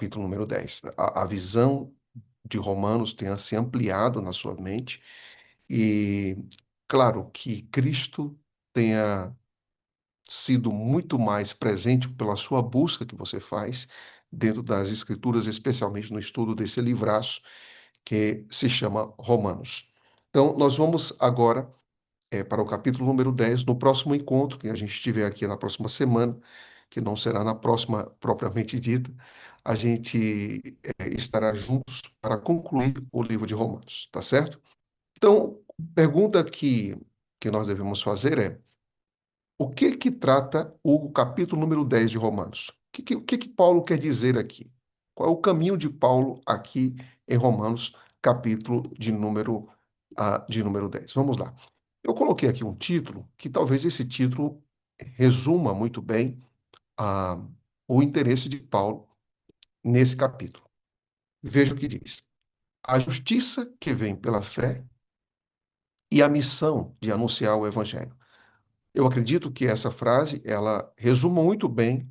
capítulo número 10. A visão de Romanos tenha se ampliado na sua mente e, claro, que Cristo tenha sido muito mais presente pela sua busca que você faz dentro das Escrituras, especialmente no estudo desse livraço que se chama Romanos. Então, nós vamos agora para o capítulo número 10 no próximo encontro que a gente tiver aqui na próxima semana, que não será na próxima propriamente dita, a gente estará juntos para concluir o livro de Romanos, tá certo? Então, pergunta que nós devemos fazer é: o que que trata o capítulo número 10 de Romanos? O que que Paulo quer dizer aqui? Qual é o caminho de Paulo aqui em Romanos, capítulo de número 10? Vamos lá. Eu coloquei aqui um título que talvez esse título resuma muito bem ah, o interesse de Paulo nesse capítulo. Veja o que diz: a justiça que vem pela fé e a missão de anunciar o evangelho. Eu acredito que essa frase, ela resuma muito bem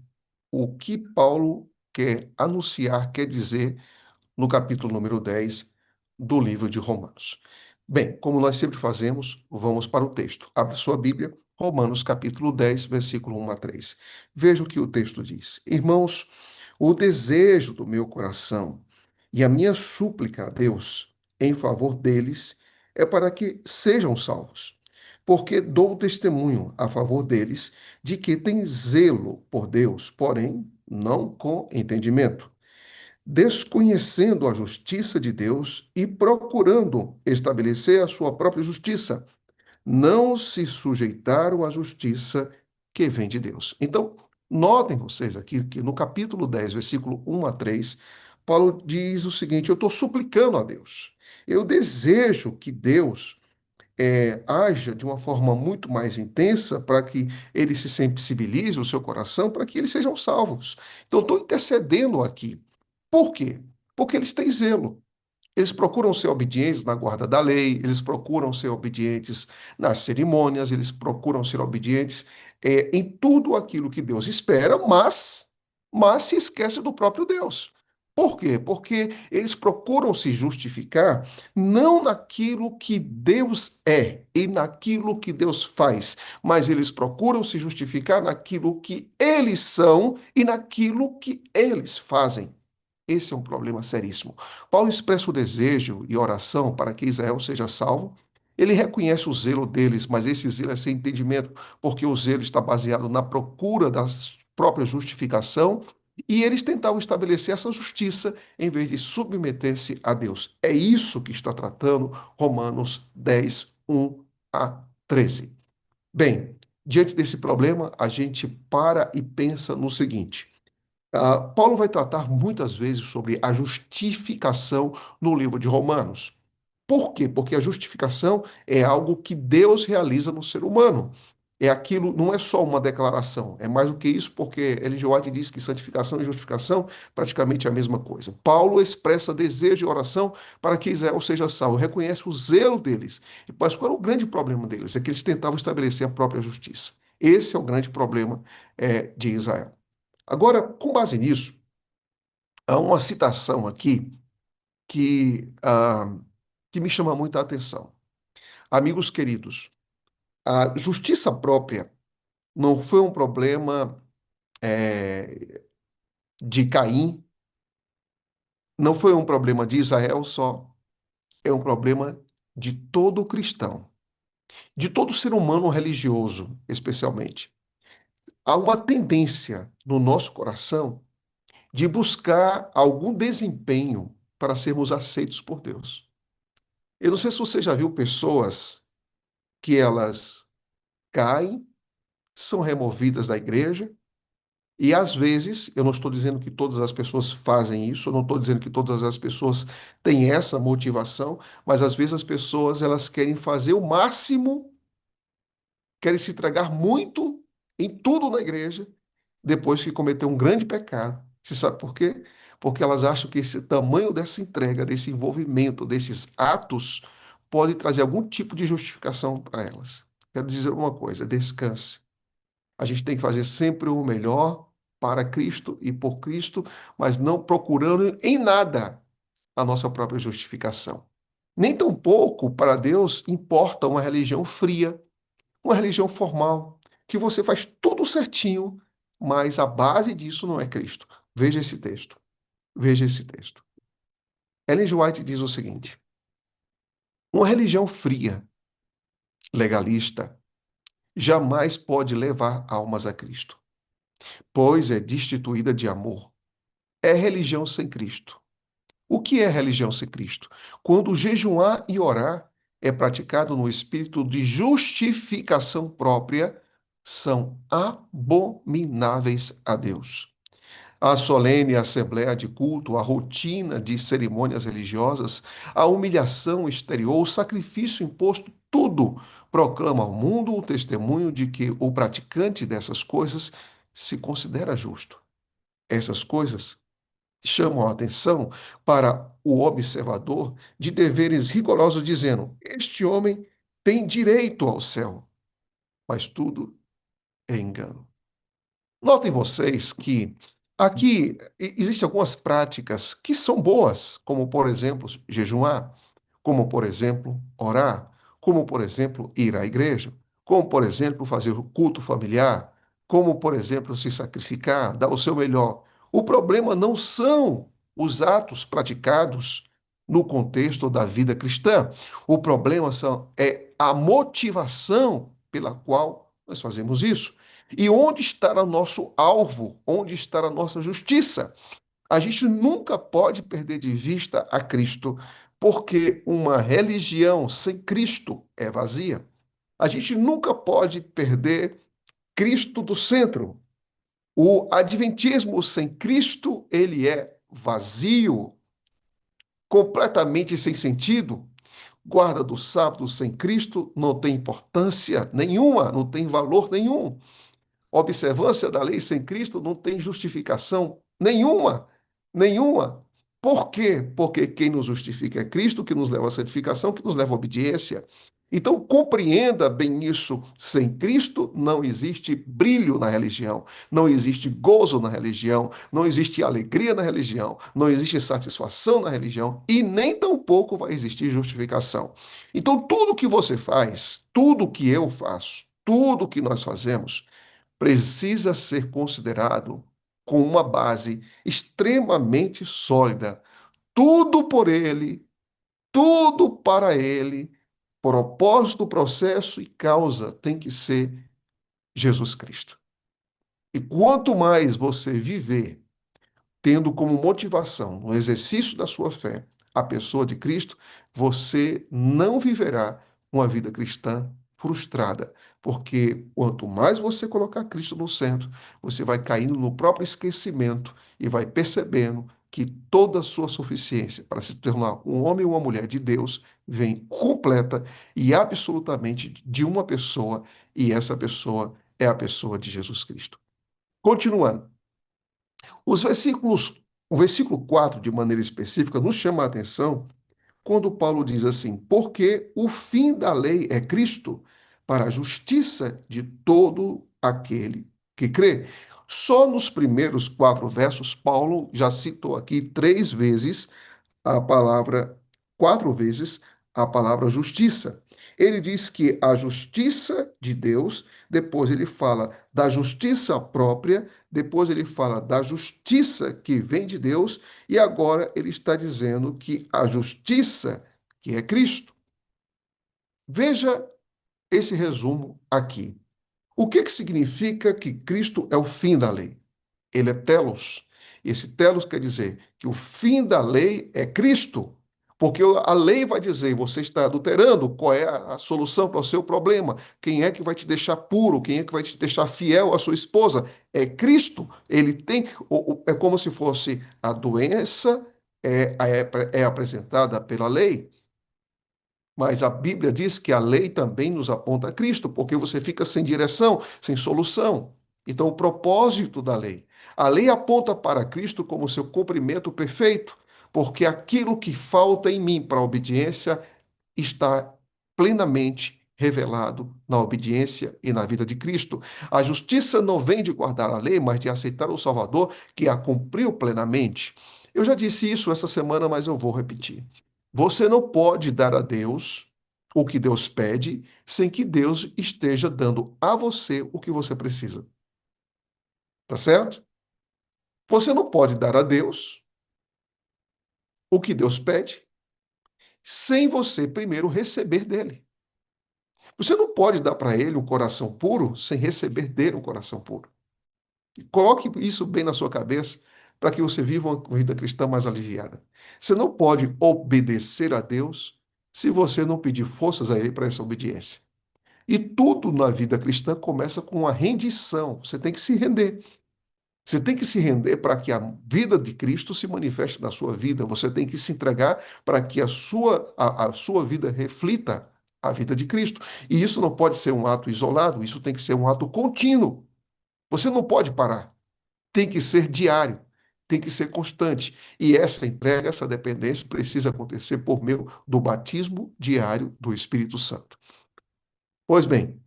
o que Paulo quer anunciar, quer dizer no capítulo número 10 do livro de Romanos. Bem, como nós sempre fazemos, vamos para o texto. Abra sua Bíblia, Romanos capítulo 10, versículo 1 a 3. Veja o que o texto diz. Irmãos, o desejo do meu coração e a minha súplica a Deus em favor deles é para que sejam salvos, porque dou testemunho a favor deles de que têm zelo por Deus, porém não com entendimento, desconhecendo a justiça de Deus e procurando estabelecer a sua própria justiça, não se sujeitaram à justiça que vem de Deus. Então, notem vocês aqui que no capítulo 10, versículo 1 a 3, Paulo diz o seguinte: eu estou suplicando a Deus. Eu desejo que Deus haja de uma forma muito mais intensa para que ele se sensibilize o seu coração, para que eles sejam salvos. Então, estou intercedendo aqui. Por quê? Porque eles têm zelo. Eles procuram ser obedientes na guarda da lei, eles procuram ser obedientes nas cerimônias, eles procuram ser obedientes em tudo aquilo que Deus espera, mas se esquece do próprio Deus. Por quê? Porque eles procuram se justificar não naquilo que Deus é e naquilo que Deus faz, mas eles procuram se justificar naquilo que eles são e naquilo que eles fazem. Esse é um problema seríssimo. Paulo expressa o desejo e oração para que Israel seja salvo. Ele reconhece o zelo deles, mas esse zelo é sem entendimento, porque o zelo está baseado na procura da própria justificação, e eles tentavam estabelecer essa justiça em vez de submeter-se a Deus. É isso que está tratando Romanos 10, 1 a 13. Bem, diante desse problema, a gente para e pensa no seguinte: Paulo vai tratar muitas vezes sobre a justificação no livro de Romanos. Por quê? Porque a justificação é algo que Deus realiza no ser humano. É aquilo, não é só uma declaração, é mais do que isso, porque Ellen G. White diz que santificação e justificação praticamente é a mesma coisa. Paulo expressa desejo e oração para que Israel seja salvo, reconhece o zelo deles. Mas qual era o grande problema deles? É que eles tentavam estabelecer a própria justiça. Esse é o grande problema de Israel. Agora, com base nisso, há uma citação aqui que me chama muita atenção. Amigos queridos, a justiça própria não foi um problema é, de Caim, não foi um problema de Israel só, é um problema de todo cristão, de todo ser humano religioso, especialmente. Há uma tendência no nosso coração de buscar algum desempenho para sermos aceitos por Deus. Eu não sei se você já viu pessoas que elas caem, são removidas da igreja, e às vezes, eu não estou dizendo que todas as pessoas fazem isso, eu não estou dizendo que todas as pessoas têm essa motivação, mas às vezes as pessoas elas querem fazer o máximo, querem se entregar muito em tudo na igreja, depois que cometeu um grande pecado. Você sabe por quê? Porque elas acham que esse tamanho dessa entrega, desse envolvimento, desses atos, pode trazer algum tipo de justificação para elas. Quero dizer uma coisa: descanse. A gente tem que fazer sempre o melhor para Cristo e por Cristo, mas não procurando em nada a nossa própria justificação. Nem tampouco para Deus importa uma religião fria, uma religião formal, que você faz tudo certinho, mas a base disso não é Cristo. Veja esse texto. Veja esse texto. Ellen G. White diz o seguinte: uma religião fria, legalista, jamais pode levar almas a Cristo, pois é destituída de amor. É religião sem Cristo. O que é religião sem Cristo? Quando jejuar e orar é praticado no espírito de justificação própria, são abomináveis a Deus. A solene assembleia de culto, a rotina de cerimônias religiosas, a humilhação exterior, o sacrifício imposto, tudo proclama ao mundo o testemunho de que o praticante dessas coisas se considera justo. Essas coisas chamam a atenção para o observador de deveres rigorosos, dizendo: este homem tem direito ao céu, mas tudo é engano. Notem vocês que aqui existem algumas práticas que são boas, como, por exemplo, jejuar, como, por exemplo, orar, como, por exemplo, ir à igreja, como, por exemplo, fazer o culto familiar, como, por exemplo, se sacrificar, dar o seu melhor. O problema não são os atos praticados no contexto da vida cristã. O problema é a motivação pela qual nós fazemos isso. E onde estará nosso alvo? Onde estará a nossa justiça? A gente nunca pode perder de vista a Cristo, porque uma religião sem Cristo é vazia. A gente nunca pode perder Cristo do centro. O adventismo sem Cristo, ele é vazio, completamente sem sentido. Guarda do sábado sem Cristo não tem importância nenhuma, não tem valor nenhum. Observância da lei sem Cristo não tem justificação nenhuma, nenhuma. Por quê? Porque quem nos justifica é Cristo, que nos leva à santificação, que nos leva à obediência. Então, compreenda bem isso. Sem Cristo não existe brilho na religião, não existe gozo na religião, não existe alegria na religião, não existe satisfação na religião e nem tampouco vai existir justificação. Então, tudo que você faz, tudo que eu faço, tudo que nós fazemos, precisa ser considerado com uma base extremamente sólida. Tudo por ele, tudo para ele, propósito, processo e causa tem que ser Jesus Cristo. E quanto mais você viver tendo como motivação, no exercício da sua fé, a pessoa de Cristo, você não viverá uma vida cristã frustrada, porque quanto mais você colocar Cristo no centro, você vai caindo no próprio esquecimento e vai percebendo que toda a sua suficiência para se tornar um homem ou uma mulher de Deus vem completa e absolutamente de uma pessoa, e essa pessoa é a pessoa de Jesus Cristo. Continuando. O versículo 4, de maneira específica, nos chama a atenção quando Paulo diz assim: porque o fim da lei é Cristo, para a justiça de todo aquele que crê. Só nos primeiros 4 versos, Paulo já citou aqui 3 vezes a palavra, 4 vezes a palavra justiça. Ele diz que a justiça de Deus, depois ele fala da justiça própria, depois ele fala da justiça que vem de Deus, e agora ele está dizendo que a justiça, que é Cristo. Veja esse resumo aqui. O que significa que Cristo é o fim da lei? Ele é telos. Esse telos quer dizer que o fim da lei é Cristo. Porque a lei vai dizer, você está adulterando, qual é a solução para o seu problema? Quem é que vai te deixar puro? Quem é que vai te deixar fiel à sua esposa? É Cristo. Ele tem, é como se fosse a doença é apresentada pela lei, mas a Bíblia diz que a lei também nos aponta a Cristo, porque você fica sem direção, sem solução. Então, o propósito da lei. A lei aponta para Cristo como seu cumprimento perfeito, porque aquilo que falta em mim para a obediência está plenamente revelado na obediência e na vida de Cristo. A justiça não vem de guardar a lei, mas de aceitar o Salvador que a cumpriu plenamente. Eu já disse isso essa semana, mas eu vou repetir. Você não pode dar a Deus o que Deus pede sem que Deus esteja dando a você o que você precisa. Tá certo? Você não pode dar a Deus o que Deus pede sem você primeiro receber dele. Você não pode dar para ele um coração puro sem receber dele um coração puro. Coloque isso bem na sua cabeça para que você viva uma vida cristã mais aliviada. Você não pode obedecer a Deus se você não pedir forças a Ele para essa obediência. E tudo na vida cristã começa com uma rendição. Você tem que se render. Você tem que se render para que a vida de Cristo se manifeste na sua vida. Você tem que se entregar para que a sua vida reflita a vida de Cristo. E isso não pode ser um ato isolado, isso tem que ser um ato contínuo. Você não pode parar. Tem que ser diário, tem que ser constante. E essa entrega, essa dependência precisa acontecer por meio do batismo diário do Espírito Santo. Pois bem,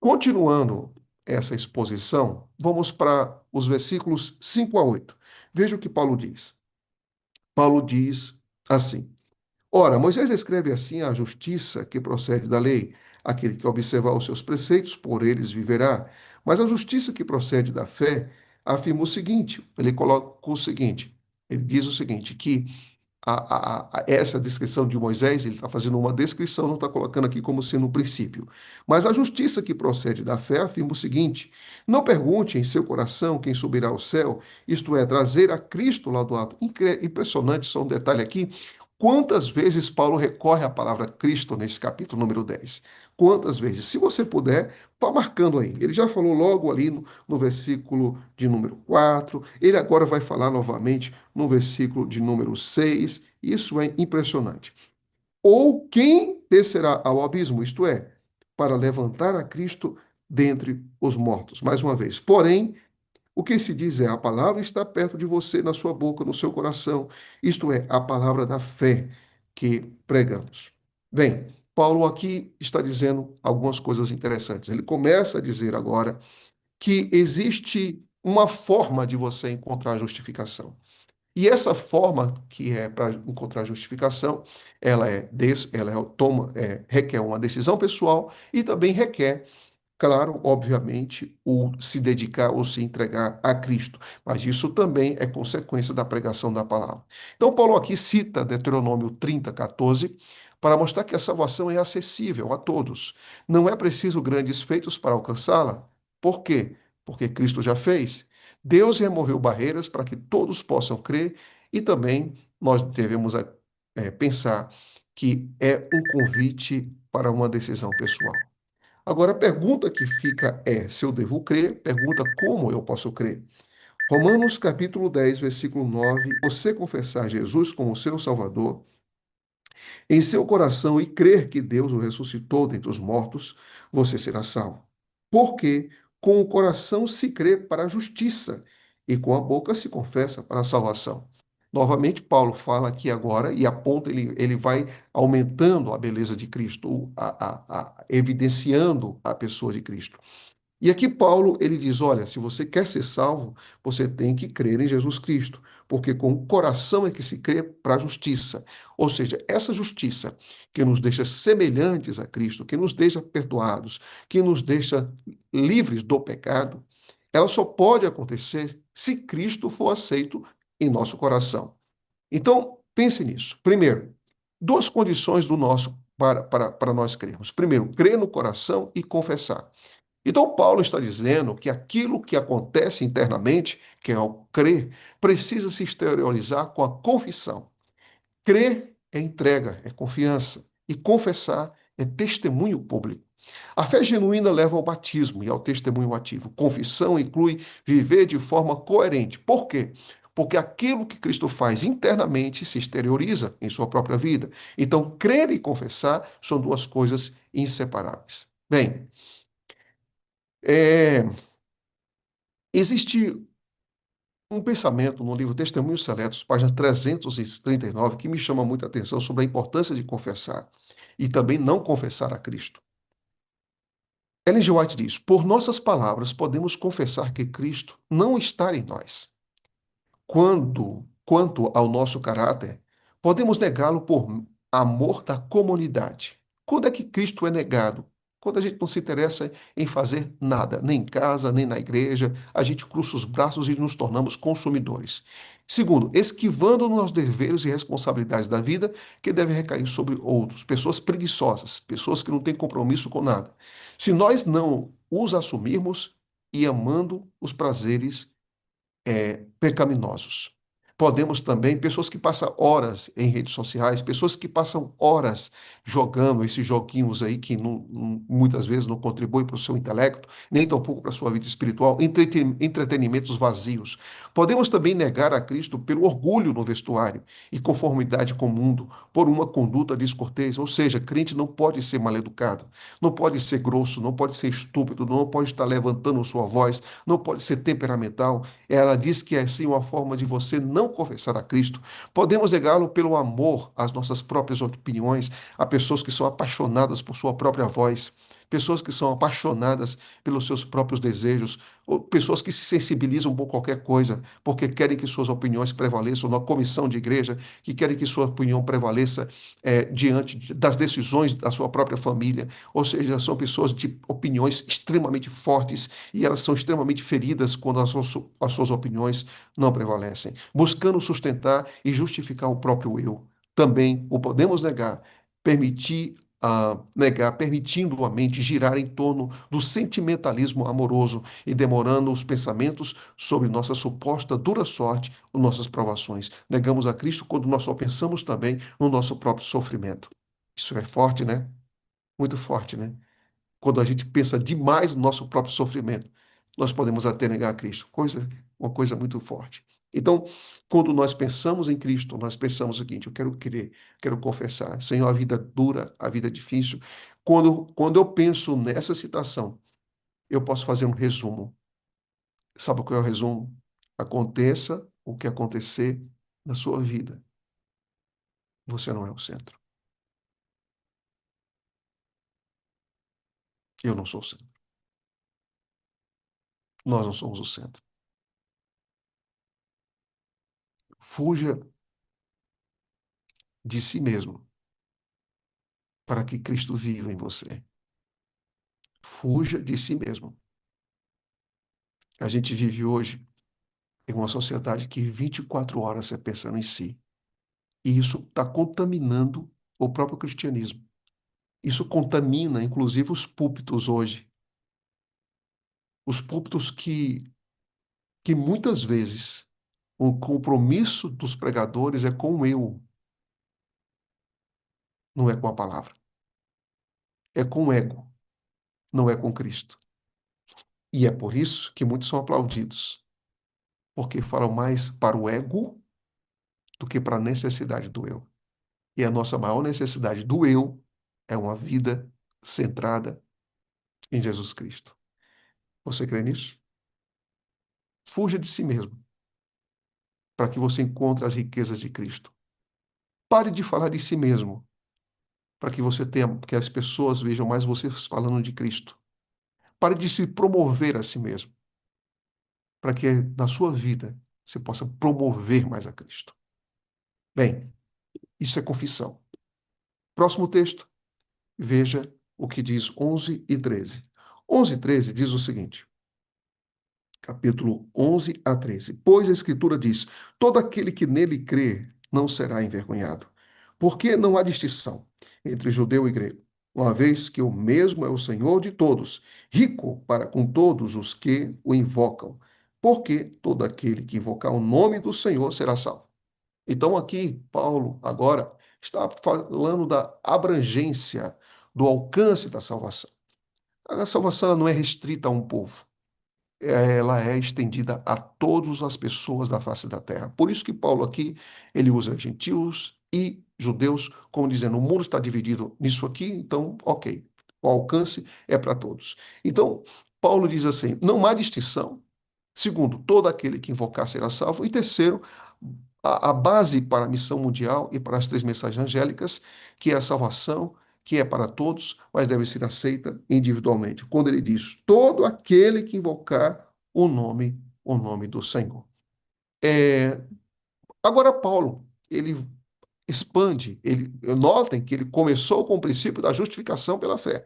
continuando essa exposição, vamos para os versículos 5 a 8. Veja o que Paulo diz. Paulo diz assim: Ora, Moisés escreve assim a justiça que procede da lei. Aquele que observar os seus preceitos, por eles viverá. Mas a justiça que procede da fé afirma o seguinte: ele coloca o seguinte, ele diz o seguinte, que essa descrição de Moisés, ele está fazendo uma descrição, não está colocando aqui como sendo um princípio. Mas a justiça que procede da fé afirma o seguinte: não pergunte em seu coração quem subirá ao céu, isto é, trazer a Cristo lá do alto. Impressionante, só um detalhe aqui. Quantas vezes Paulo recorre à palavra Cristo nesse capítulo número 10? Quantas vezes? Se você puder, vá marcando aí. Ele já falou logo ali no versículo de número 4, ele agora vai falar novamente no versículo de número 6. Isso é impressionante. Ou quem descerá ao abismo, isto é, para levantar a Cristo dentre os mortos. Mais uma vez. Porém, o que se diz é: a palavra está perto de você, na sua boca, no seu coração. Isto é, a palavra da fé que pregamos. Bem, Paulo aqui está dizendo algumas coisas interessantes. Ele começa a dizer agora que existe uma forma de você encontrar a justificação. E essa forma que é para encontrar justificação, requer uma decisão pessoal e também requer, claro, obviamente, o se dedicar ou se entregar a Cristo. Mas isso também é consequência da pregação da palavra. Então, Paulo aqui cita Deuteronômio 30:14, para mostrar que a salvação é acessível a todos. Não é preciso grandes feitos para alcançá-la. Por quê? Porque Cristo já fez. Deus removeu barreiras para que todos possam crer e também nós devemos pensar que é um convite para uma decisão pessoal. Agora, a pergunta que fica é se eu devo crer, pergunta como eu posso crer. Romanos capítulo 10, versículo 9, você confessar Jesus como seu Salvador em seu coração e crer que Deus o ressuscitou dentre os mortos, você será salvo. Porque com o coração se crê para a justiça e com a boca se confessa para a salvação. Novamente, Paulo fala aqui agora e aponta, ele vai aumentando a beleza de Cristo, evidenciando a pessoa de Cristo. E aqui Paulo, ele diz, olha, se você quer ser salvo, você tem que crer em Jesus Cristo, porque com o coração é que se crê para a justiça. Ou seja, essa justiça que nos deixa semelhantes a Cristo, que nos deixa perdoados, que nos deixa livres do pecado, ela só pode acontecer se Cristo for aceito em nosso coração. Então, pense nisso. Primeiro, duas condições do nosso para nós crermos. Primeiro, crer no coração e confessar. Então, Paulo está dizendo que aquilo que acontece internamente, que é o crer, precisa se exteriorizar com a confissão. Crer é entrega, é confiança. E confessar é testemunho público. A fé genuína leva ao batismo e ao testemunho ativo. Confissão inclui viver de forma coerente. Por quê? Porque aquilo que Cristo faz internamente se exterioriza em sua própria vida. Então, crer e confessar são duas coisas inseparáveis. Bem, existe um pensamento no livro Testemunhos Seletos, página 339, que me chama muita atenção sobre a importância de confessar e também não confessar a Cristo. Ellen G. White diz: por nossas palavras, podemos confessar que Cristo não está em nós. Quanto ao nosso caráter, podemos negá-lo por amor da comunidade. Quando é que Cristo é negado? Quando a gente não se interessa em fazer nada, nem em casa, nem na igreja, a gente cruza os braços e nos tornamos consumidores. Segundo, esquivando nos deveres e responsabilidades da vida que devem recair sobre outros, pessoas preguiçosas, pessoas que não têm compromisso com nada. Se nós não os assumirmos e amando os prazeres pecaminosos. Podemos também, pessoas que passam horas em redes sociais, pessoas que passam horas jogando esses joguinhos aí que muitas vezes não contribuem para o seu intelecto, nem tampouco para a sua vida espiritual, entretenimentos vazios. Podemos também negar a Cristo pelo orgulho no vestuário e conformidade com o mundo, por uma conduta descortês. Ou seja, crente não pode ser mal-educado, não pode ser grosso, não pode ser estúpido, não pode estar levantando sua voz, não pode ser temperamental. Ela diz que é assim uma forma de você não confessar a Cristo. Podemos negá-lo pelo amor às nossas próprias opiniões, a pessoas que são apaixonadas por sua própria voz, pessoas que são apaixonadas pelos seus próprios desejos, ou pessoas que se sensibilizam por qualquer coisa, porque querem que suas opiniões prevaleçam na comissão de igreja, que querem que sua opinião prevaleça diante das decisões da sua própria família. Ou seja, são pessoas de opiniões extremamente fortes e elas são extremamente feridas quando as suas opiniões não prevalecem, buscando sustentar e justificar o próprio eu. Também o podemos negar, negar, permitindo a mente girar em torno do sentimentalismo amoroso e demorando os pensamentos sobre nossa suposta dura sorte ou nossas provações. Negamos a Cristo quando nós só pensamos também no nosso próprio sofrimento. Isso é forte, né? Muito forte, né? Quando a gente pensa demais no nosso próprio sofrimento, nós podemos até negar a Cristo. Uma coisa muito forte. Então, quando nós pensamos em Cristo, nós pensamos o seguinte: eu quero crer, quero confessar, Senhor, a vida dura, a vida difícil. Quando eu penso nessa citação, eu posso fazer um resumo. Sabe qual é o resumo? Aconteça o que acontecer na sua vida, você não é o centro. Eu não sou o centro. Nós não somos o centro. Fuja de si mesmo para que Cristo viva em você. Fuja de si mesmo. A gente vive hoje em uma sociedade que 24 horas é pensando em si. E isso está contaminando o próprio cristianismo. Isso contamina, inclusive, os púlpitos hoje. Os púlpitos que muitas vezes o compromisso dos pregadores é com o eu, não é com a palavra. É com o ego, não é com Cristo. E é por isso que muitos são aplaudidos, porque falam mais para o ego do que para a necessidade do eu. E a nossa maior necessidade do eu é uma vida centrada em Jesus Cristo. Você crê nisso? Fuja de si mesmo, para que você encontre as riquezas de Cristo. Pare de falar de si mesmo, para que você tenha, que as pessoas vejam mais você falando de Cristo. Pare de se promover a si mesmo, para que na sua vida você possa promover mais a Cristo. Bem, isso é confissão. Próximo texto, veja o que diz 11 e 13. 11 e 13 diz o seguinte: capítulo 11 a 13. Pois a Escritura diz: todo aquele que nele crê não será envergonhado. Porque não há distinção entre judeu e grego, uma vez que o mesmo é o Senhor de todos, rico para com todos os que o invocam. Porque todo aquele que invocar o nome do Senhor será salvo. Então, aqui, Paulo, agora, está falando da abrangência, do alcance da salvação. A salvação não é restrita a um povo, ela é estendida a todas as pessoas da face da terra. Por isso que Paulo aqui, ele usa gentios e judeus, como dizendo, o mundo está dividido nisso aqui, então, ok, o alcance é para todos. Então, Paulo diz assim, não há distinção. Segundo, todo aquele que invocar será salvo. E terceiro, a base para a missão mundial e para as três mensagens angélicas, que é a salvação, que é para todos, mas deve ser aceita individualmente. Quando ele diz: todo aquele que invocar o nome do Senhor. É, agora, Paulo, ele expande, notem que ele começou com o princípio da justificação pela fé.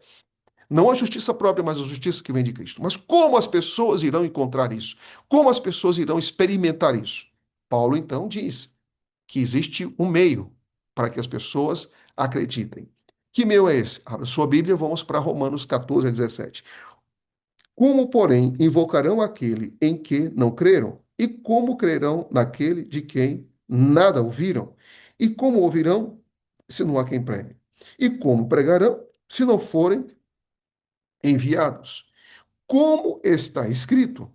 Não a justiça própria, mas a justiça que vem de Cristo. Mas como as pessoas irão encontrar isso? Como as pessoas irão experimentar isso? Paulo então diz que existe um meio para que as pessoas acreditem. Que meio é esse? Abra sua Bíblia, vamos para Romanos 14 a 17. Como, porém, invocarão aquele em que não creram? E como crerão naquele de quem nada ouviram? E como ouvirão se não há quem pregue? E como pregarão se não forem enviados? Como está escrito: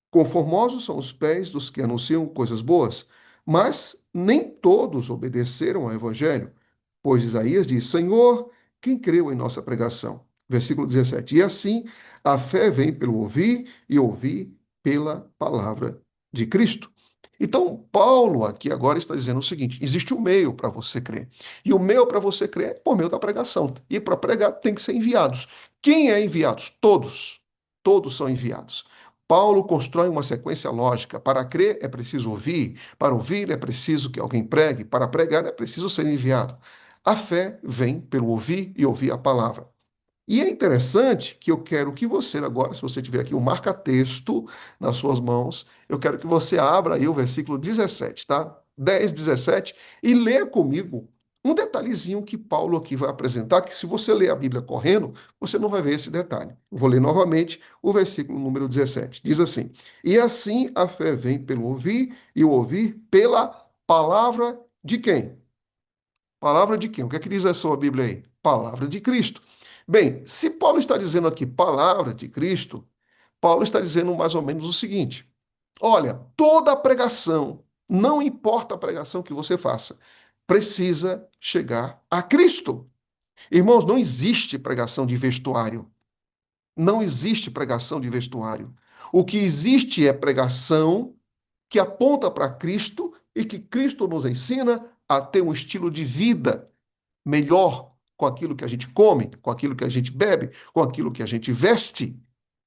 conformosos são os pés dos que anunciam coisas boas, mas nem todos obedeceram ao evangelho. Pois Isaías diz: Senhor, quem creu em nossa pregação? Versículo 17. E assim a fé vem pelo ouvir e ouvir pela palavra de Cristo. Então, Paulo aqui agora está dizendo o seguinte: existe um meio para você crer. E o meio para você crer é por meio da pregação. E para pregar tem que ser enviados. Quem é enviados? Todos. Todos são enviados. Paulo constrói uma sequência lógica. Para crer é preciso ouvir, para ouvir é preciso que alguém pregue, para pregar é preciso ser enviado. A fé vem pelo ouvir e ouvir a palavra. E é interessante que eu quero que você, agora, se você tiver aqui um marca-texto nas suas mãos, eu quero que você abra aí o versículo 17, tá? 10, 17, e leia comigo um detalhezinho que Paulo aqui vai apresentar, que se você ler a Bíblia correndo, você não vai ver esse detalhe. Eu vou ler novamente o versículo número 17. Diz assim: E assim a fé vem pelo ouvir, e o ouvir pela palavra de quem? Palavra de quem? O que é que diz a sua Bíblia aí? Palavra de Cristo. Bem, se Paulo está dizendo aqui palavra de Cristo, Paulo está dizendo mais ou menos o seguinte: olha, toda a pregação, não importa a pregação que você faça, precisa chegar a Cristo. Irmãos, não existe pregação de vestuário. Não existe pregação de vestuário. O que existe é pregação que aponta para Cristo e que Cristo nos ensina a ter um estilo de vida melhor com aquilo que a gente come, com aquilo que a gente bebe, com aquilo que a gente veste.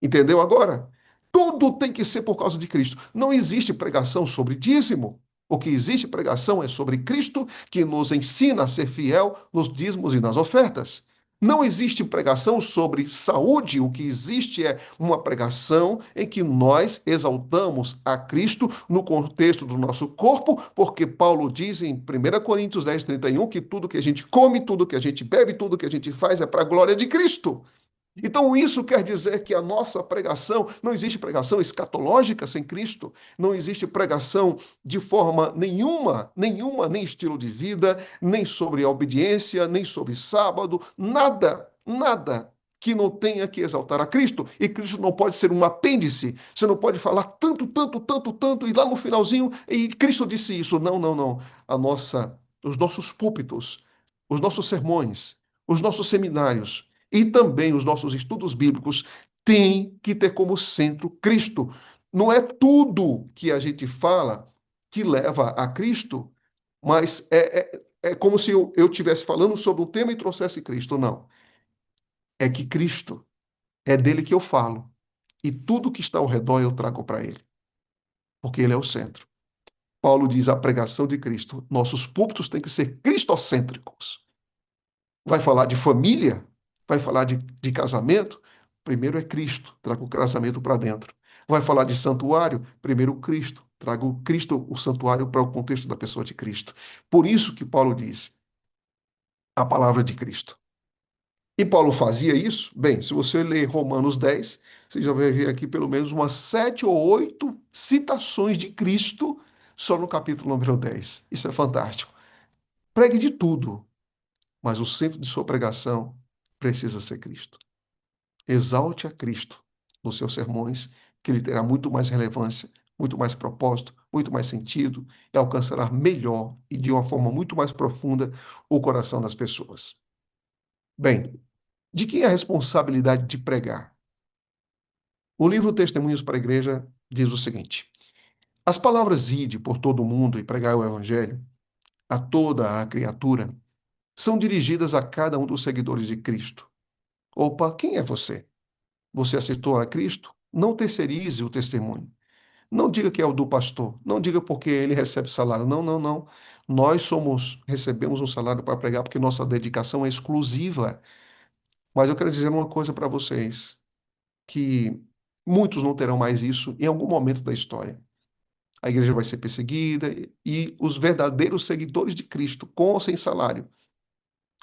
Entendeu agora? Tudo tem que ser por causa de Cristo. Não existe pregação sobre dízimo. O que existe pregação é sobre Cristo, que nos ensina a ser fiel nos dízimos e nas ofertas. Não existe pregação sobre saúde, o que existe é uma pregação em que nós exaltamos a Cristo no contexto do nosso corpo, porque Paulo diz em 1 Coríntios 10, 31 que tudo que a gente come, tudo que a gente bebe, tudo que a gente faz é para a glória de Cristo. Então, isso quer dizer que a nossa pregação, não existe pregação escatológica sem Cristo, não existe pregação de forma nenhuma, nem estilo de vida, nem sobre a obediência, nem sobre sábado, nada, nada que não tenha que exaltar a Cristo. E Cristo não pode ser um apêndice, você não pode falar tanto, tanto, tanto, tanto, e lá no finalzinho, e Cristo disse isso. Não, não, não. Os nossos púlpitos, os nossos sermões, os nossos seminários, e também os nossos estudos bíblicos têm que ter como centro Cristo. Não é tudo que a gente fala que leva a Cristo, mas é como se eu estivesse falando sobre um tema e trouxesse Cristo. Não. É que Cristo é dele que eu falo. E tudo que está ao redor eu trago para ele. Porque ele é o centro. Paulo diz a pregação de Cristo. Nossos púlpitos têm que ser cristocêntricos. Vai falar de família? Vai falar de casamento? Primeiro é Cristo, traga o casamento para dentro. Vai falar de santuário? Primeiro Cristo, traga o Cristo, o santuário para o contexto da pessoa de Cristo. Por isso que Paulo diz a palavra de Cristo. E Paulo fazia isso? Bem, se você ler Romanos 10, você já vai ver aqui pelo menos umas 7 ou 8 citações de Cristo só no capítulo número 10. Isso é fantástico. Pregue de tudo, mas o centro de sua pregação precisa ser Cristo. Exalte a Cristo nos seus sermões, que ele terá muito mais relevância, muito mais propósito, muito mais sentido e alcançará melhor e de uma forma muito mais profunda o coração das pessoas. Bem, de quem é a responsabilidade de pregar? O livro Testemunhos para a Igreja diz o seguinte: as palavras ide por todo o mundo e pregai o evangelho a toda a criatura. são dirigidas a cada um dos seguidores de Cristo. Opa, quem é você? Você aceitou a Cristo? Não terceirize o testemunho. Não diga que é o do pastor. Não diga porque ele recebe salário. Não, não, não. Recebemos um salário para pregar porque nossa dedicação é exclusiva. Mas eu quero dizer uma coisa para vocês, que muitos não terão mais isso em algum momento da história. A igreja vai ser perseguida e os verdadeiros seguidores de Cristo, com ou sem salário,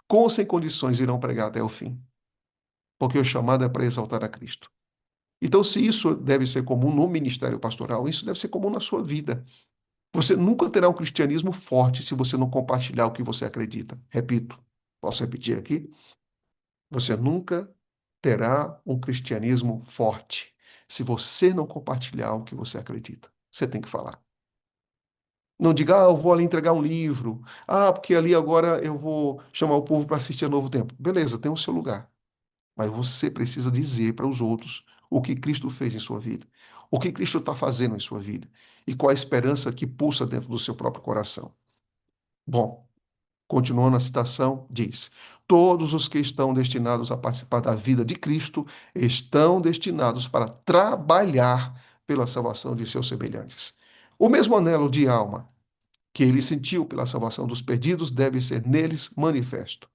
com ou sem condições, irão pregar até o fim. Porque o chamado é para exaltar a Cristo. Então, se isso deve ser comum no ministério pastoral, isso deve ser comum na sua vida. Você nunca terá um cristianismo forte se você não compartilhar o que você acredita. Repito, posso repetir aqui? Você nunca terá um cristianismo forte se você não compartilhar o que você acredita. Você tem que falar. Não diga, eu vou ali entregar um livro. Porque ali agora eu vou chamar o povo para assistir a Novo Tempo. Beleza, tem o seu lugar. Mas você precisa dizer para os outros o que Cristo fez em sua vida, o que Cristo está fazendo em sua vida e qual a esperança que pulsa dentro do seu próprio coração. Bom, continuando a citação, diz: todos os que estão destinados a participar da vida de Cristo estão destinados para trabalhar pela salvação de seus semelhantes. O mesmo anelo de alma que ele sentiu pela salvação dos perdidos deve ser neles manifesto.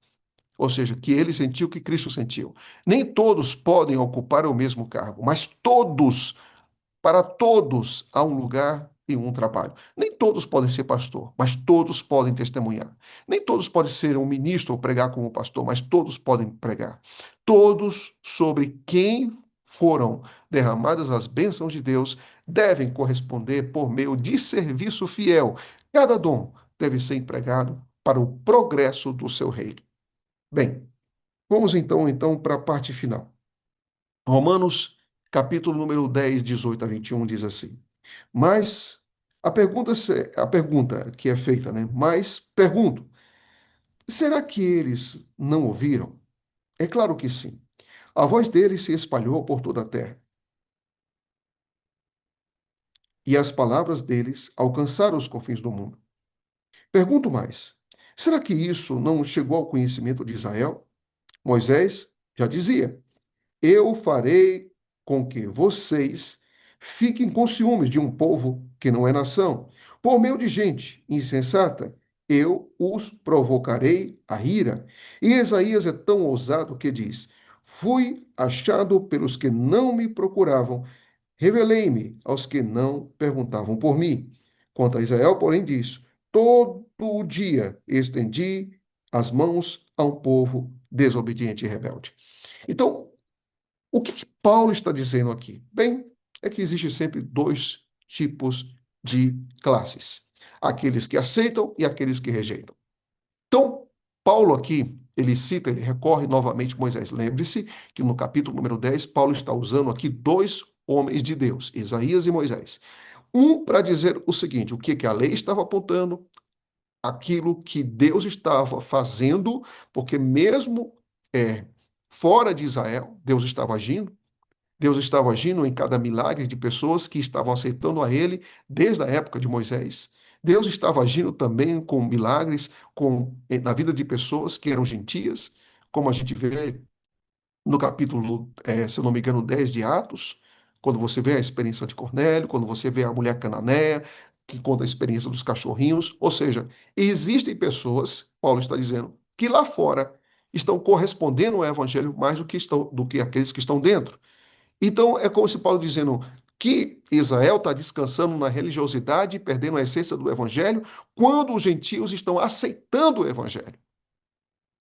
Ou seja, que ele sentiu o que Cristo sentiu. Nem todos podem ocupar o mesmo cargo, mas para todos há um lugar e um trabalho. Nem todos podem ser pastor, mas todos podem testemunhar. Nem todos podem ser um ministro ou pregar como pastor, mas todos podem pregar. Todos sobre quem foram derramadas as bênçãos de Deus devem corresponder por meio de serviço fiel. Cada dom deve ser empregado para o progresso do seu reino. Bem, vamos então para a parte final. Romanos, capítulo número 10, 18 a 21, diz assim: Mas a pergunta que é feita, né? Mas pergunto, será que eles não ouviram? É claro que sim. A voz deles se espalhou por toda a terra, e as palavras deles alcançaram os confins do mundo. Pergunto mais: será que isso não chegou ao conhecimento de Israel? Moisés já dizia: Eu farei com que vocês fiquem com ciúmes de um povo que não é nação. Por meio de gente insensata, eu os provocarei a ira. E Isaías é tão ousado que diz: Fui achado pelos que não me procuravam, revelei-me aos que não perguntavam por mim. Quanto a Israel, porém, diz: Todo o dia estendi as mãos a um povo desobediente e rebelde. Então, o que Paulo está dizendo aqui? Bem, é que existe sempre dois tipos de classes: aqueles que aceitam e aqueles que rejeitam. Então, Paulo aqui, ele recorre novamente a Moisés. Lembre-se que no capítulo número 10, Paulo está usando aqui dois homens de Deus, Isaías e Moisés. Um para dizer o seguinte: o que a lei estava apontando, aquilo que Deus estava fazendo, porque mesmo é, fora de Israel, Deus estava agindo. Deus estava agindo em cada milagre de pessoas que estavam aceitando a Ele desde a época de Moisés. Deus estava agindo também com milagres na vida de pessoas que eram gentias, como a gente vê no capítulo, se eu não me engano, 10 de Atos, quando você vê a experiência de Cornélio, quando você vê a mulher cananeia, que conta a experiência dos cachorrinhos. Ou seja, existem pessoas, Paulo está dizendo, que lá fora estão correspondendo ao evangelho mais do que aqueles que estão dentro. Então, é como se Paulo dizendo que Israel está descansando na religiosidade e perdendo a essência do evangelho, quando os gentios estão aceitando o evangelho.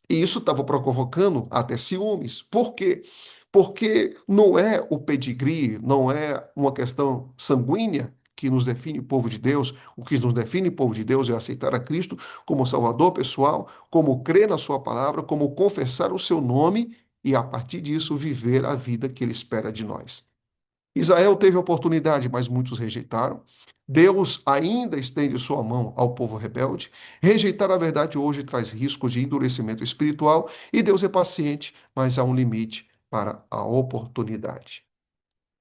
E isso estava provocando até ciúmes. Por quê? Porque não é o pedigree, não é uma questão sanguínea que nos define povo de Deus. O que nos define povo de Deus é aceitar a Cristo como Salvador pessoal, como crer na sua palavra, como confessar o seu nome e, a partir disso, viver a vida que ele espera de nós. Israel teve oportunidade, mas muitos rejeitaram. Deus ainda estende sua mão ao povo rebelde. Rejeitar a verdade hoje traz risco de endurecimento espiritual e Deus é paciente, mas há um limite para a oportunidade.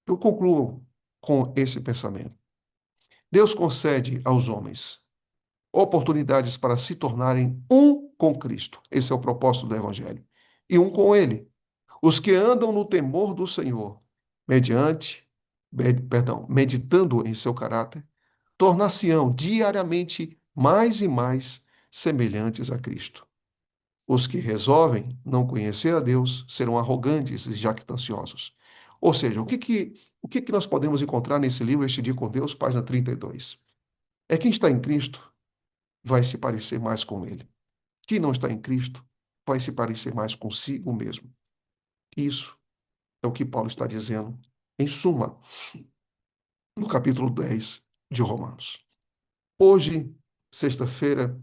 Eu concluo com esse pensamento. Deus concede aos homens oportunidades para se tornarem um com Cristo. Esse é o propósito do Evangelho. E um com Ele. Os que andam no temor do Senhor, meditando em seu caráter, tornar-se-ão diariamente mais e mais semelhantes a Cristo. Os que resolvem não conhecer a Deus serão arrogantes e jactanciosos. Ou seja, o que nós podemos encontrar nesse livro, Este Dia com Deus, página 32? É quem está em Cristo vai se parecer mais com Ele. Quem não está em Cristo vai se parecer mais consigo mesmo. Isso é o que Paulo está dizendo, em suma, no capítulo 10 de Romanos. Hoje, sexta-feira,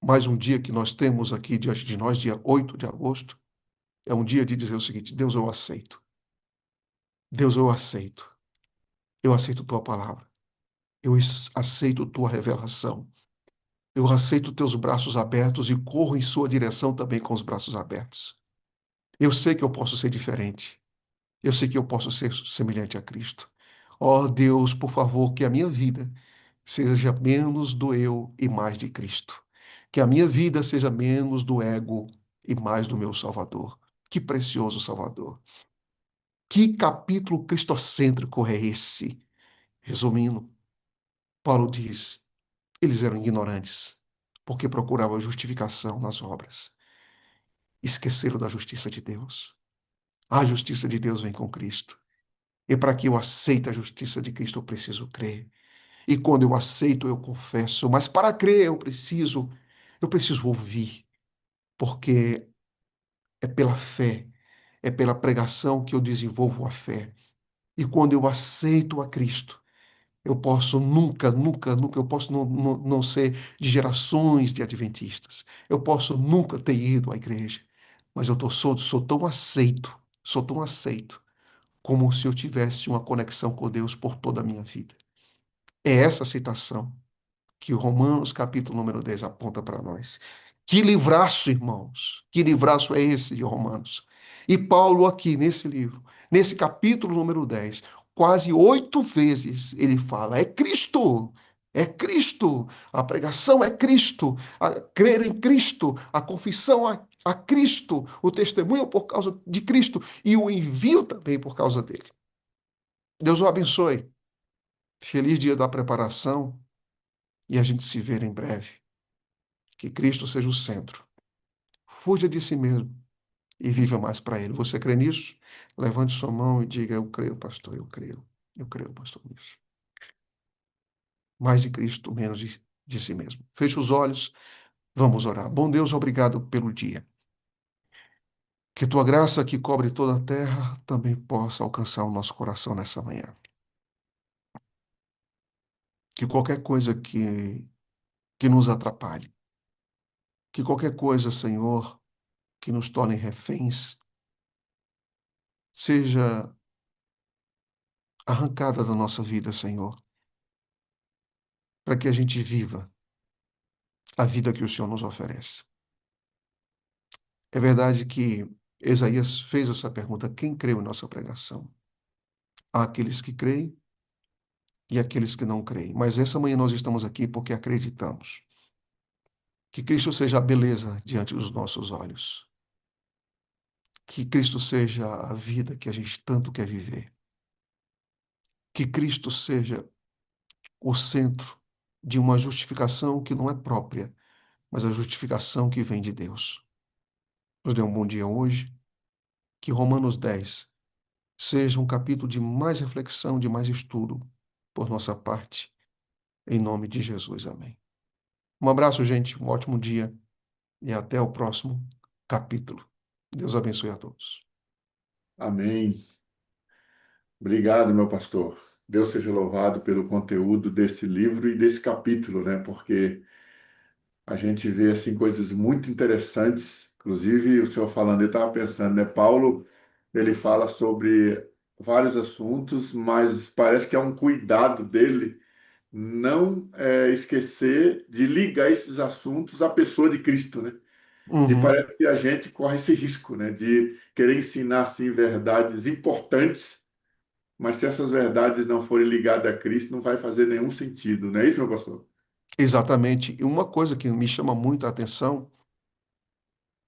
mais um dia que nós temos aqui diante de nós, dia 8 de agosto, é um dia de dizer o seguinte: Deus, eu aceito. Deus, eu aceito. Eu aceito tua palavra. Eu aceito tua revelação. Eu aceito teus braços abertos e corro em sua direção também com os braços abertos. Eu sei que eu posso ser diferente. Eu sei que eu posso ser semelhante a Cristo. Ó Deus, por favor, que a minha vida seja menos do eu e mais de Cristo. Que a minha vida seja menos do ego e mais do meu Salvador. Que precioso Salvador. Que capítulo cristocêntrico é esse? Resumindo, Paulo diz: eles eram ignorantes, porque procuravam justificação nas obras. Esqueceram da justiça de Deus. A justiça de Deus vem com Cristo. E para que eu aceite a justiça de Cristo, eu preciso crer. E quando eu aceito, eu confesso. Mas para crer, eu preciso ouvir, porque é pela fé, é pela pregação que eu desenvolvo a fé. E quando eu aceito a Cristo, eu posso nunca, nunca, nunca, eu posso não ser de gerações de adventistas. Eu posso nunca ter ido à igreja, mas sou sou tão aceito, como se eu tivesse uma conexão com Deus por toda a minha vida. É essa aceitação que o Romanos, capítulo número 10, aponta para nós. Que livraço, irmãos! Que livraço é esse de Romanos? E Paulo, aqui nesse livro, nesse capítulo número 10, quase 8 vezes ele fala: é Cristo! É Cristo! A pregação é Cristo! A crer em Cristo! A confissão a Cristo! O testemunho por causa de Cristo! E o envio também por causa dele. Deus o abençoe. Feliz dia da preparação e a gente se vê em breve. Que Cristo seja o centro. Fuja de si mesmo e viva mais para Ele. Você crê nisso? Levante sua mão e diga: eu creio, pastor, eu creio. Eu creio, pastor, nisso. Mais de Cristo, menos de si mesmo. Feche os olhos, vamos orar. Bom Deus, obrigado pelo dia. Que tua graça que cobre toda a terra também possa alcançar o nosso coração nessa manhã. Que qualquer coisa que nos atrapalhe, que qualquer coisa, Senhor, que nos torne reféns, seja arrancada da nossa vida, Senhor, para que a gente viva a vida que o Senhor nos oferece. É verdade que Isaías fez essa pergunta: quem creu em nossa pregação? Há aqueles que creem e aqueles que não creem. Mas essa manhã nós estamos aqui porque acreditamos que Cristo seja a beleza diante dos nossos olhos. Que Cristo seja a vida que a gente tanto quer viver. Que Cristo seja o centro de uma justificação que não é própria, mas a justificação que vem de Deus. Nos dê um bom dia hoje. Que Romanos 10 seja um capítulo de mais reflexão, de mais estudo por nossa parte. Em nome de Jesus. Amém. Um abraço, gente. Um ótimo dia e até o próximo capítulo. Deus abençoe a todos. Amém. Obrigado, meu pastor. Deus seja louvado pelo conteúdo desse livro e desse capítulo, né? Porque a gente vê assim coisas muito interessantes. Inclusive, o senhor falando, eu estava pensando, né? Paulo, ele fala sobre vários assuntos, mas parece que é um cuidado dele não esquecer de ligar esses assuntos à pessoa de Cristo, né? E Uhum. parece que a gente corre esse risco, né? De querer ensinar assim verdades importantes, mas se essas verdades não forem ligadas a Cristo, não vai fazer nenhum sentido, não é isso, meu pastor? exatamente. E uma coisa que me chama muito a atenção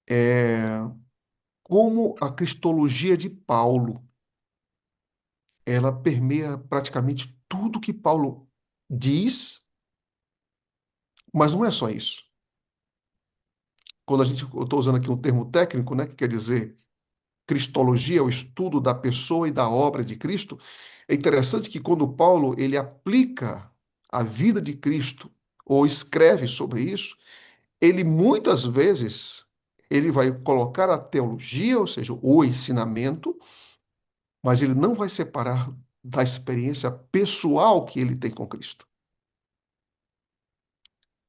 é como a cristologia de Paulo, ela permeia praticamente tudo que Paulo diz, mas não é só isso. Quando eu estou usando aqui um termo técnico, né, que quer dizer cristologia, o estudo da pessoa e da obra de Cristo, é interessante que quando Paulo ele aplica a vida de Cristo ou escreve sobre isso, ele muitas vezes ele vai colocar a teologia, ou seja, o ensinamento, mas ele não vai separar da experiência pessoal que ele tem com Cristo.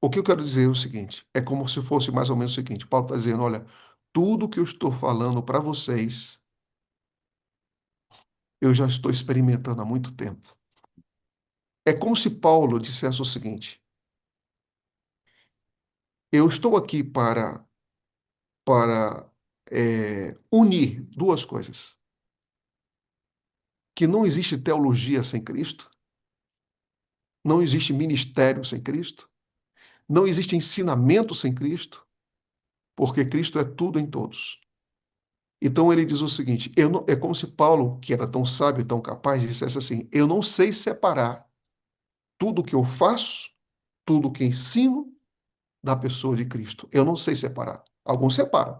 O que eu quero dizer é o seguinte: é como se fosse mais ou menos o seguinte: Paulo está dizendo, olha, tudo que eu estou falando para vocês, eu já estou experimentando há muito tempo. É como se Paulo dissesse o seguinte: eu estou aqui para unir duas coisas, que não existe teologia sem Cristo, não existe ministério sem Cristo, não existe ensinamento sem Cristo, porque Cristo é tudo em todos. Então ele diz o seguinte: é como se Paulo, que era tão sábio e tão capaz, dissesse assim: eu não sei separar tudo que eu faço, tudo que ensino da pessoa de Cristo. Eu não sei separar. Alguns separam.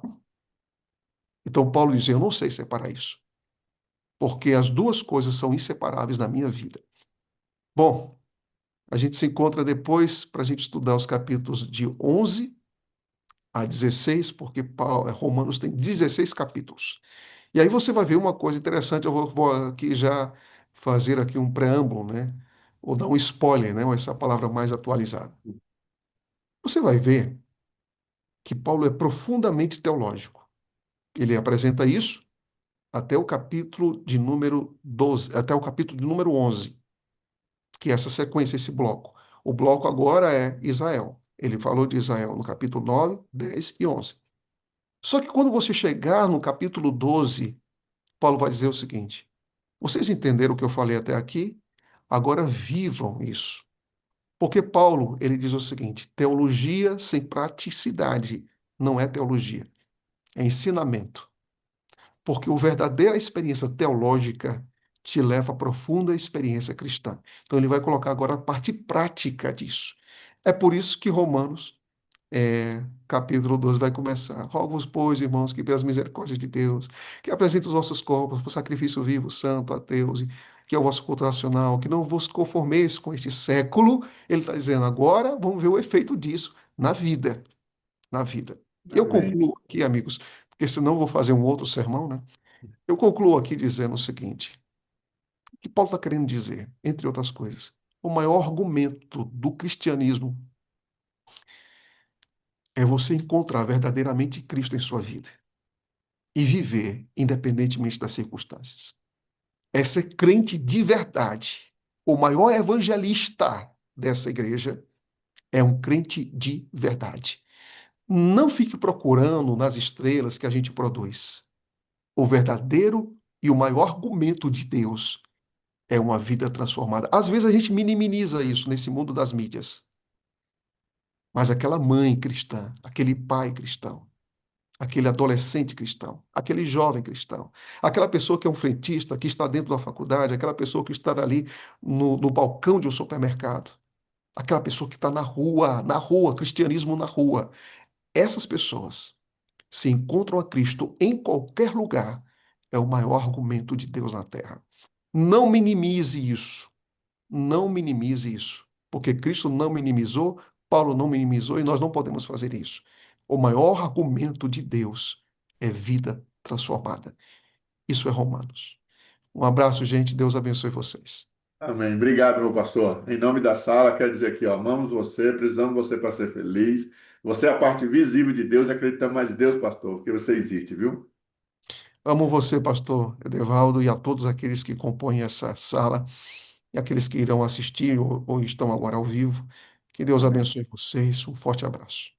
Então Paulo diz: eu não sei separar isso, porque as duas coisas são inseparáveis na minha vida. Bom, a gente se encontra depois para a gente estudar os capítulos de 11 a 16, porque Romanos tem 16 capítulos. E aí você vai ver uma coisa interessante, vou aqui já fazer aqui um preâmbulo, né? Ou dar um spoiler, né? Essa palavra mais atualizada. Você vai ver que Paulo é profundamente teológico. Ele apresenta isso até o capítulo de número 12, até o capítulo de número 11, que é essa sequência, esse bloco. O bloco agora é Israel. Ele falou de Israel no capítulo 9, 10 e 11. Só que quando você chegar no capítulo 12, Paulo vai dizer o seguinte: vocês entenderam o que eu falei até aqui? Agora vivam isso. Porque Paulo, ele diz o seguinte: teologia sem praticidade não é teologia, é ensinamento. Porque a verdadeira experiência teológica te leva à profunda experiência cristã. Então ele vai colocar agora a parte prática disso. É por isso que Romanos, capítulo 12, vai começar. Rogo-vos, pois, irmãos, que pelas misericórdias de Deus, que apresentem os vossos corpos por sacrifício vivo, santo, a Deus, que é o vosso culto racional, que não vos conformeis com este século. Ele está dizendo agora, vamos ver o efeito disso na vida, na vida. Eu Amém. concluo aqui, amigos, porque senão eu vou fazer um outro sermão, né? Eu concluo aqui dizendo o seguinte: o que Paulo está querendo dizer, entre outras coisas, o maior argumento do cristianismo é você encontrar verdadeiramente Cristo em sua vida e viver independentemente das circunstâncias. É ser crente de verdade. O maior evangelista dessa igreja é um crente de verdade. Não fique procurando nas estrelas que a gente produz. O verdadeiro e o maior argumento de Deus é uma vida transformada. Às vezes a gente minimiza isso nesse mundo das mídias, mas aquela mãe cristã, aquele pai cristão, aquele adolescente cristão, aquele jovem cristão, aquela pessoa que é um frentista, que está dentro da faculdade, aquela pessoa que está ali no balcão de um supermercado, aquela pessoa que está na rua, cristianismo na rua. Essas pessoas se encontram a Cristo em qualquer lugar, é o maior argumento de Deus na terra. Não minimize isso. Não minimize isso, porque Cristo não minimizou, Paulo não minimizou e nós não podemos fazer isso. O maior argumento de Deus é vida transformada. Isso é Romanos. Um abraço, gente. Deus abençoe vocês. Amém. Obrigado, meu pastor. Em nome da sala, quero dizer aqui, ó, amamos você, precisamos de você para ser feliz. Você é a parte visível de Deus e acreditamos mais em Deus, pastor, porque você existe, viu? Amo você, pastor Edevaldo, e a todos aqueles que compõem essa sala e aqueles que irão assistir ou estão agora ao vivo. Que Deus Amém. abençoe vocês. Um forte abraço.